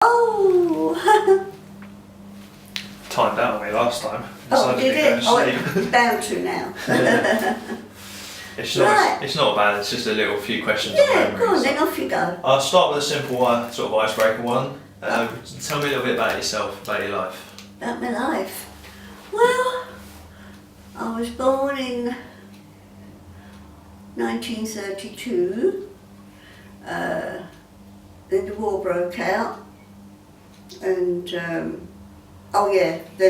Oh! Timed out on me last time. Oh, did it? Oh, Sleep. it's bound to now. It's Right. not bad, it's just a little few questions on Yeah, memories. go on then, off you go. I'll start with a simple sort of icebreaker one. Tell me a little bit about yourself, about your life. About my life. Well, I was born in 1932. Then the war broke out. And, then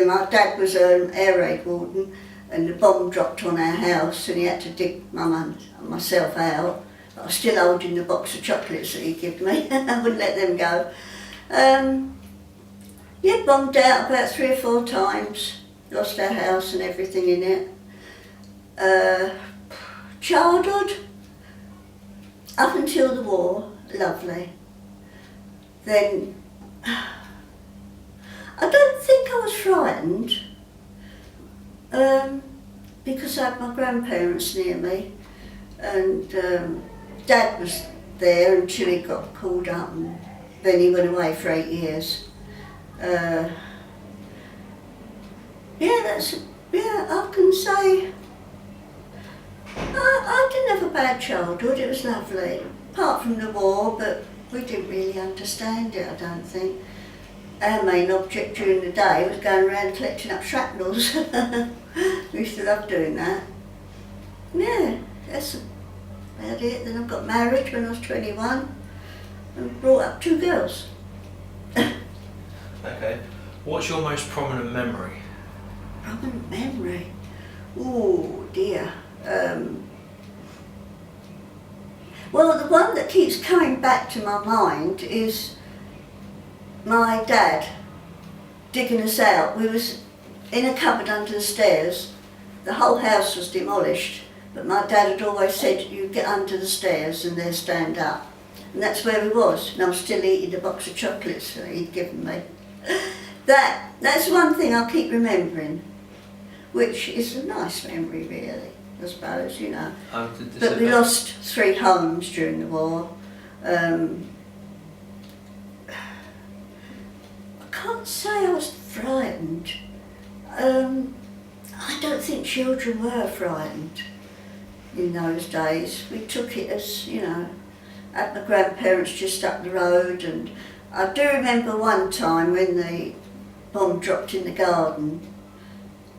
my dad was an air raid warden, and the bomb dropped on our house and he had to dig my mum and myself out. But I was still holding the box of chocolates that he'd given me. I wouldn't let them go. Bombed out about 3 or 4 times. Lost our house and everything in it. Childhood, up until the war, lovely. Then, I don't think I was frightened, because I had my grandparents near me, and Dad was there until he got called up, and then he went away for 8 years. I can say I didn't have a bad childhood. It was lovely, apart from the war, but we didn't really understand it, I don't think. Our main object during the day was going around collecting up shrapnels. We used to love doing that. Yeah, that's about it. Then I got married when I was 21 and brought up 2 girls. Okay. What's your most prominent memory? Prominent memory? Oh dear. Well, the one that keeps coming back to my mind is my dad digging us out. We was in a cupboard under the stairs. The whole house was demolished, but my dad had always said, you get under the stairs and they'll stand up. And that's where we was, and I was still eating the box of chocolates that he'd given me. That's one thing I'll keep remembering, which is a nice memory really, I suppose, you know. But we lost 3 homes during the war. I can't say I was frightened. I don't think children were frightened in those days. We took it as, you know, had my grandparents just up the road, and I do remember one time when the bomb dropped in the garden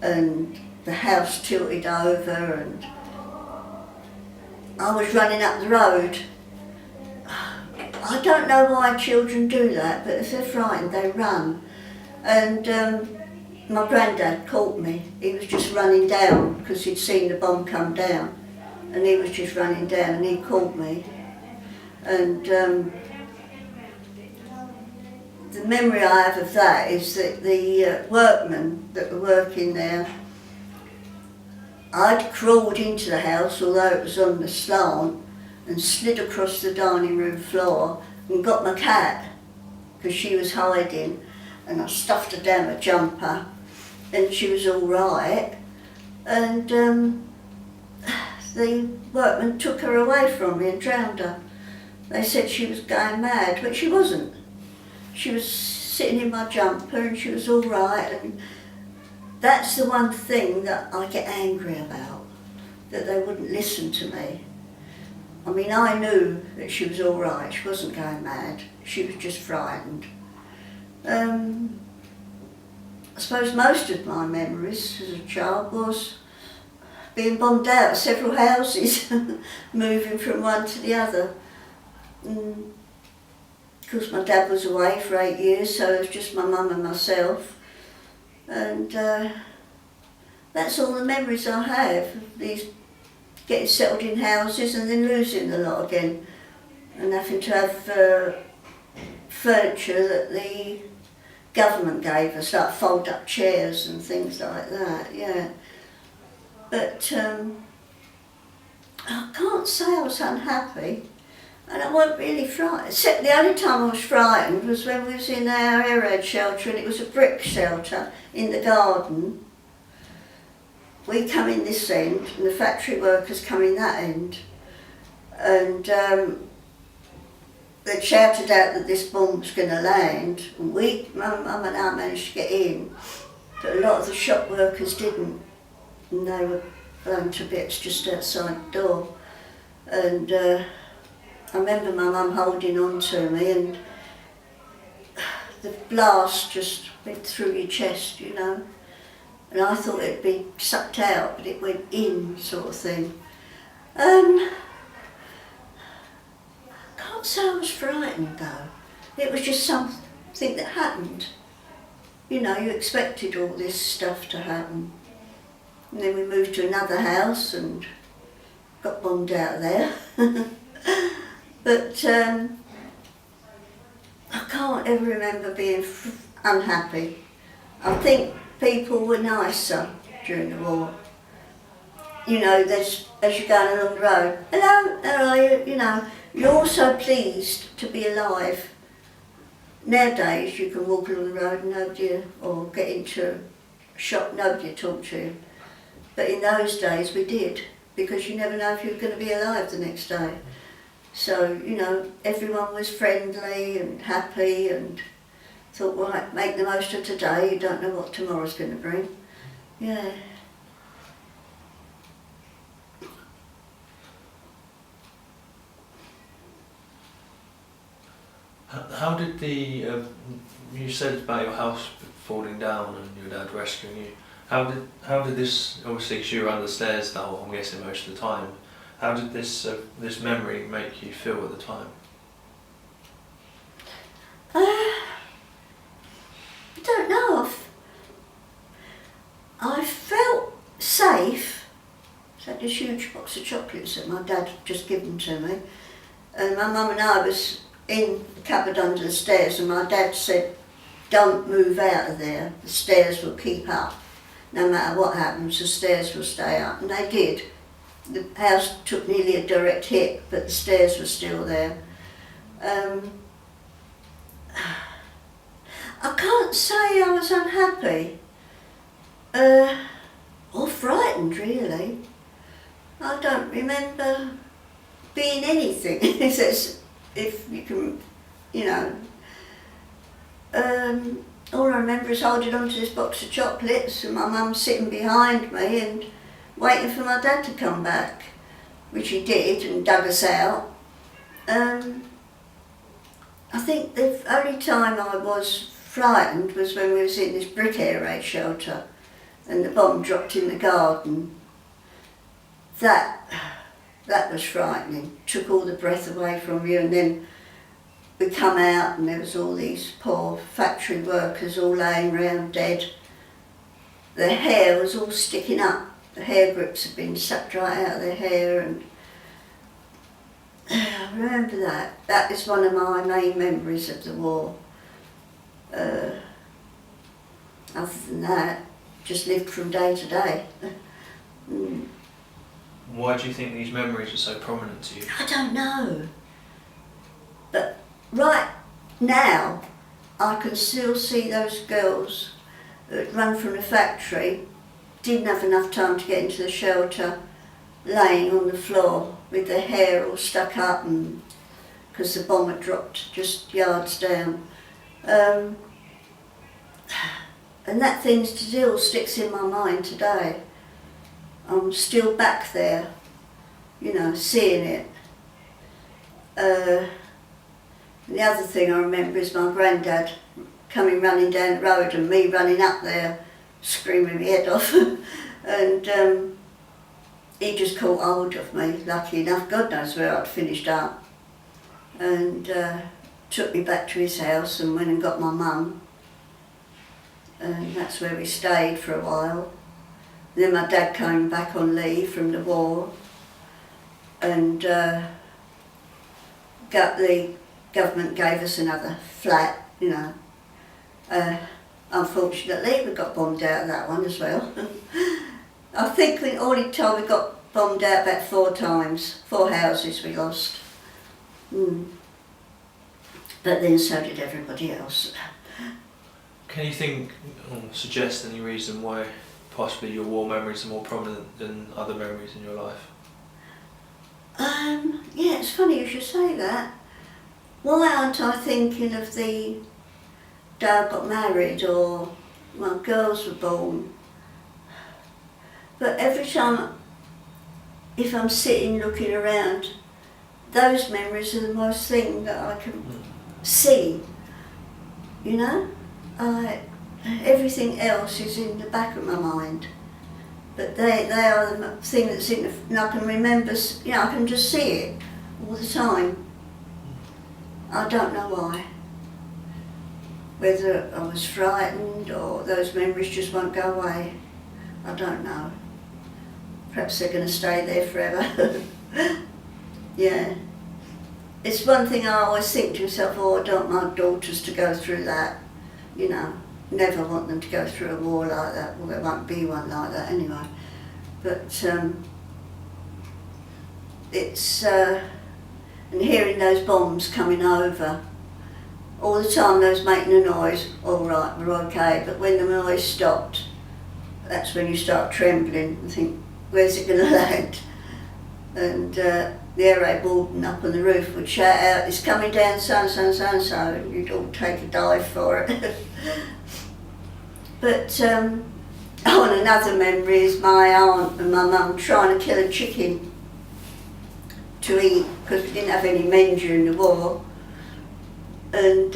and the house tilted over and I was running up the road. I don't know why children do that, but if they're frightened they run. And my granddad caught me. He was just running down because he'd seen the bomb come down, and he was just running down and he caught me. And the memory I have of that is that the workmen that were working there, I'd crawled into the house, although it was on the slant, and slid across the dining room floor and got my cat, because she was hiding, and I stuffed her down a jumper, and she was all right. And the workmen took her away from me and drowned her. They said she was going mad, but she wasn't. She was sitting in my jumper and she was all right, and that's the one thing that I get angry about, that they wouldn't listen to me. I mean, I knew that she was all right, she wasn't going mad, she was just frightened. I suppose most of my memories as a child was being bombed out of several houses, moving from one to the other. Because my dad was away for 8 years, so it was just my mum and myself. And that's all the memories I have, of these getting settled in houses and then losing the lot again, and having to have furniture that the government gave us, like fold-up chairs and things like that, yeah. But I can't say I was unhappy, and I wasn't really frightened. Except the only time I was frightened was when we was in our air raid shelter, and it was a brick shelter in the garden. We come in this end, and the factory workers come in that end. And they shouted out that this bomb was going to land, and Mum and I managed to get in, but a lot of the shop workers didn't, and they were blown to bits just outside the door. And I remember my mum holding on to me, and the blast just went through your chest, you know. And I thought it'd be sucked out, but it went in, sort of thing. Can't say I was frightened though. It was just something that happened. You know, you expected all this stuff to happen. And then we moved to another house and got bombed out of there. But I can't ever remember being unhappy. I think people were nicer during the war. You know, as you're going along the road, hello, how are you? You know, you're all so pleased to be alive. Nowadays, you can walk along the road and nobody, or get into a shop, nobody will talk to you. But in those days, we did, because you never know if you're going to be alive the next day. So, you know, everyone was friendly and happy and thought, right, make the most of today, you don't know what tomorrow's going to bring. Yeah. How did the, you said about your house falling down and your dad rescuing you, how did this, obviously because you were under the stairs now, I'm guessing most of the time, how did this memory make you feel at the time? I don't know. I felt safe. I had this huge box of chocolates that my dad had just given to me, and my mum and I was in the cupboard under the stairs, and my dad said, don't move out of there, the stairs will keep up. No matter what happens, the stairs will stay up. And they did. The house took nearly a direct hit, but the stairs were still there. I can't say I was unhappy, or frightened really. I don't remember being anything. If you can, you know. All I remember is holding on to this box of chocolates and my mum sitting behind me and waiting for my dad to come back, which he did and dug us out. I think the only time I was frightened was when we was in this brick air raid shelter and the bomb dropped in the garden. That was frightening, took all the breath away from you, and then we come out and there was all these poor factory workers all laying around dead. Their hair was all sticking up, the hair grips had been sucked right out of their hair, and I remember that. That is one of my main memories of the war. Other than that, just lived from day to day. Why do you think these memories are so prominent to you? I don't know. But right now, I can still see those girls that run from the factory, didn't have enough time to get into the shelter, laying on the floor with their hair all stuck up and because the bomb had dropped just yards down. And that thing still sticks in my mind today. I'm still back there, you know, seeing it. The other thing I remember is my granddad coming running down the road and me running up there, screaming my head off. And he just caught hold of me, lucky enough. God knows where I'd finished up. And took me back to his house and went and got my mum. And that's where we stayed for a while. Then my dad came back on leave from the war, and the government gave us another flat, you know. Unfortunately, we got bombed out of that one as well. I think all in all we got bombed out about 4 times, 4 houses we lost. But then so did everybody else. Can you think or suggest any reason why possibly your war memories are more prominent than other memories in your life? Yeah, it's funny you should say that. Why aren't I thinking of the day I got married or my girls were born? But every time, if I'm sitting looking around, those memories are the most thing that I can see, you know? Everything else is in the back of my mind. But they are the thing that's in the, and I can remember, you know, I can just see it all the time. I don't know why. Whether I was frightened or those memories just won't go away, I don't know. Perhaps they're going to stay there forever. Yeah. It's one thing I always think to myself, oh, I don't want my daughters to go through that, you know. Never want them to go through a war like that. Well, there won't be one like that anyway. But it's, and hearing those bombs coming over, all the time they was making a noise, all right, we're okay, but when the noise stopped, that's when you start trembling and think, where's it going to land? And the air raid warden up on the roof would shout out, it's coming down so and so and so and so, and you'd all take a dive for it. But, and another memory is my aunt and my mum trying to kill a chicken to eat, because we didn't have any men during the war. And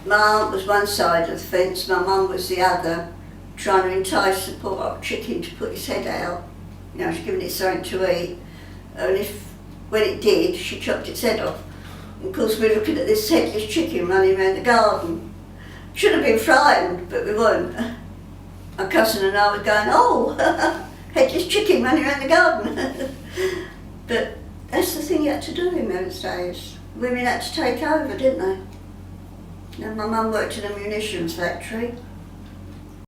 my aunt was one side of the fence, my mum was the other, trying to entice the poor old chicken to put its head out. You know, she's giving it something to eat. And when it did, she chopped its head off. And of course, we're looking at this headless chicken running around the garden. Should have been frightened, but we weren't. My cousin and I were going, oh, headless chicken running around the garden. But that's the thing you had to do in those days. Women had to take over, didn't they? Now, my mum worked in a munitions factory,